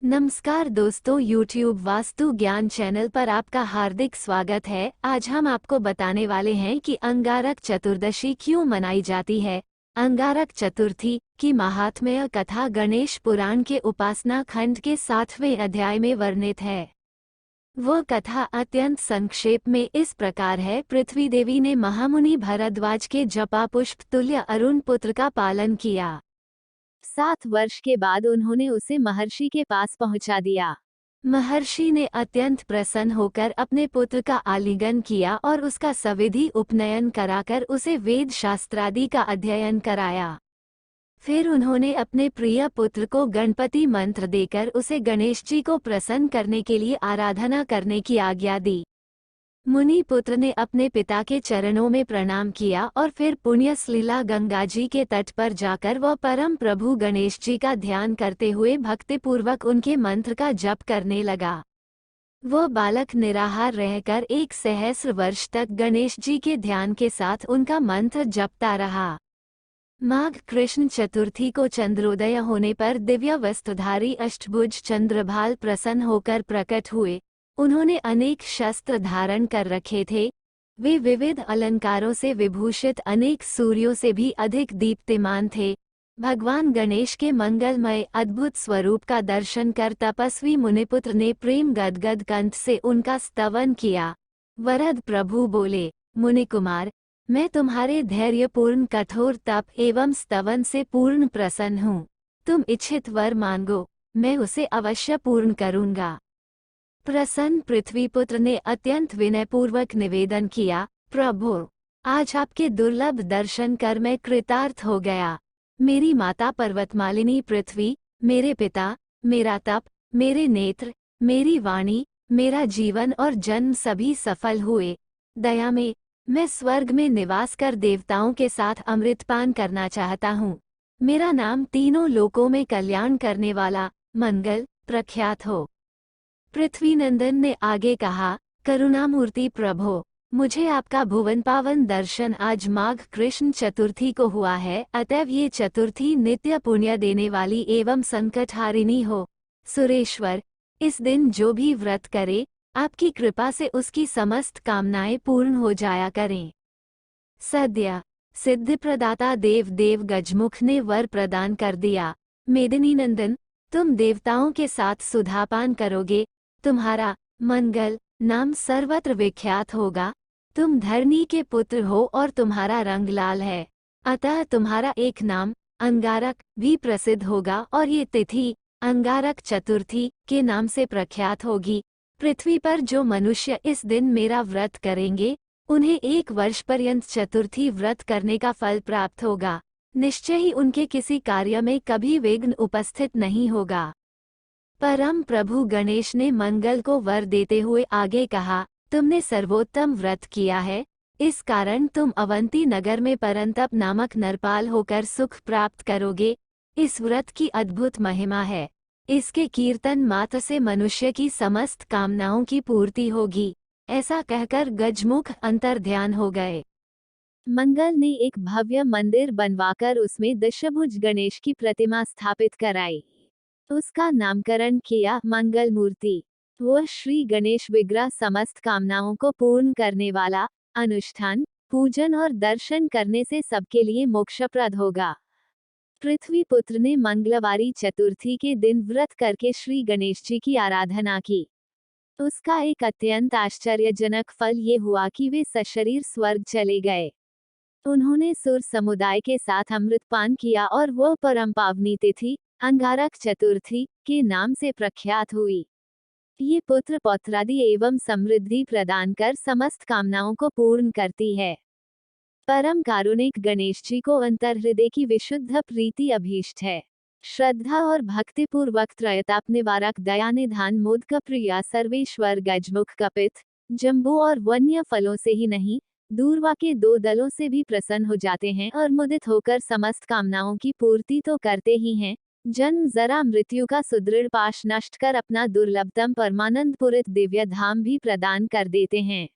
नमस्कार दोस्तों, YouTube वास्तु ज्ञान चैनल पर आपका हार्दिक स्वागत है। आज हम आपको बताने वाले हैं कि अंगारक चतुर्दशी क्यों मनाई जाती है। अंगारक चतुर्थी की महात्म्य कथा गणेश पुराण के उपासना खंड के 7वें अध्याय में वर्णित है। वह कथा अत्यंत संक्षेप में इस प्रकार है। पृथ्वी देवी ने महामुनि भरद्वाज के जपा पुष्प तुल्य अरुण पुत्र का पालन किया। 7 वर्ष के बाद उन्होंने उसे महर्षि के पास पहुंचा दिया। महर्षि ने अत्यंत प्रसन्न होकर अपने पुत्र का आलिंगन किया और उसका सविधि उपनयन कराकर उसे वेद शास्त्रादि का अध्ययन कराया। फिर उन्होंने अपने प्रिय पुत्र को गणपति मंत्र देकर उसे गणेश जी को प्रसन्न करने के लिए आराधना करने की आज्ञा दी। मुनि पुत्र ने अपने पिता के चरणों में प्रणाम किया और फिर पुण्य सलीला गंगा जी के तट पर जाकर वह परम प्रभु गणेश जी का ध्यान करते हुए भक्तिपूर्वक उनके मंत्र का जप करने लगा। वह बालक निराहार रहकर 1 सहस्र वर्ष तक गणेश जी के ध्यान के साथ उनका मंत्र जपता रहा। माघ कृष्ण चतुर्थी को चंद्रोदय होने पर दिव्य वस्त्रधारी अष्टभुज चंद्रभाल प्रसन्न होकर प्रकट हुए। उन्होंने अनेक शस्त्र धारण कर रखे थे। वे विविध अलंकारों से विभूषित अनेक सूर्यों से भी अधिक दीप्तिमान थे। भगवान गणेश के मंगलमय अद्भुत स्वरूप का दर्शन कर तपस्वी मुनिपुत्र ने प्रेम गदगद कंठ से उनका स्तवन किया। वरद प्रभु बोले, मुनिकुमार, मैं तुम्हारे धैर्यपूर्ण कठोर तप एवं स्तवन से पूर्ण प्रसन्न हूँ। तुम इच्छित वर मांगो, मैं उसे अवश्य पूर्ण करूँगा। प्रसन्न पृथ्वीपुत्र ने अत्यंत विनयपूर्वक निवेदन किया, प्रभु, आज आपके दुर्लभ दर्शन कर मैं कृतार्थ हो गया। मेरी माता पर्वतमालिनी पृथ्वी, मेरे पिता, मेरा तप, मेरे नेत्र, मेरी वाणी, मेरा जीवन और जन्म सभी सफल हुए। दया में मैं स्वर्ग में निवास कर देवताओं के साथ अमृतपान करना चाहता हूँ। मेरा नाम तीनों लोकों में कल्याण करने वाला मंगल प्रख्यात हो। पृथ्वीनंदन ने आगे कहा, करुणामूर्ति प्रभो, मुझे आपका भुवन पावन दर्शन आज माघ कृष्ण चतुर्थी को हुआ है, अतएव ये चतुर्थी नित्य पुण्य देने वाली एवं संकटहारिणी हो। सुरेश्वर, इस दिन जो भी व्रत करे, आपकी कृपा से उसकी समस्त कामनाएं पूर्ण हो जाया करें। सद्य सिद्धि प्रदाता देव देव गजमुख ने वर प्रदान कर दिया। मेदिनी नंदन, तुम देवताओं के साथ सुधापान करोगे। तुम्हारा मंगल नाम सर्वत्र विख्यात होगा। तुम धरणी के पुत्र हो और तुम्हारा रंग लाल है, अतः तुम्हारा एक नाम अंगारक भी प्रसिद्ध होगा और ये तिथि अंगारक चतुर्थी के नाम से प्रख्यात होगी। पृथ्वी पर जो मनुष्य इस दिन मेरा व्रत करेंगे, उन्हें 1 वर्ष पर्यंत चतुर्थी व्रत करने का फल प्राप्त होगा। निश्चय ही उनके किसी कार्य में कभी विघ्न उपस्थित नहीं होगा। परम प्रभु गणेश ने मंगल को वर देते हुए आगे कहा, तुमने सर्वोत्तम व्रत किया है, इस कारण तुम अवंती नगर में परंतप नामक नरपाल होकर सुख प्राप्त करोगे। इस व्रत की अद्भुत महिमा है। इसके कीर्तन मात्र से मनुष्य की समस्त कामनाओं की पूर्ति होगी। ऐसा कहकर गजमुख अंतर्ध्यान हो गए। मंगल ने एक भव्य मंदिर बनवाकर उसमें दशभुज गणेश की प्रतिमा स्थापित कराई। उसका नामकरण किया मंगल मूर्ति। वह श्री गणेश विग्रह समस्त कामनाओं को पूर्ण करने वाला, अनुष्ठान, पूजन और दर्शन करने से सबके लिए मोक्षप्रद होगा। पृथ्वी पुत्र ने मंगलवारी चतुर्थी के दिन व्रत करके श्री गणेश जी की आराधना की। उसका एक अत्यंत आश्चर्यजनक फल ये हुआ कि वे सशरीर स्वर्ग चले गए। उन्होंने सुर समुदाय के साथ अमृतपान किया और वह परम पावनी तिथि अंगारक चतुर्थी के नाम से प्रख्यात हुई। ये पुत्र पौत्रादि एवं समृद्धि प्रदान कर समस्त कामनाओं को पूर्ण करती है। परम कारुणिक गणेश जी को अंतर्हृदय की विशुद्ध प्रीति अभीष्ट है। श्रद्धा और भक्ति पूर्वक त्रयताप निवारक दयानिधान मोदक प्रिया सर्वेश्वर गजमुख कपित जम्बू और वन्य फलों से ही नहीं, दूरवा के 2 दलों से भी प्रसन्न हो जाते हैं और मुदित होकर समस्त कामनाओं की पूर्ति तो करते ही हैं, जन्म जरा मृत्यु का सुदृढ़ पाश नष्ट कर अपना दुर्लभतम परमानंद पुरित दिव्य धाम भी प्रदान कर देते हैं।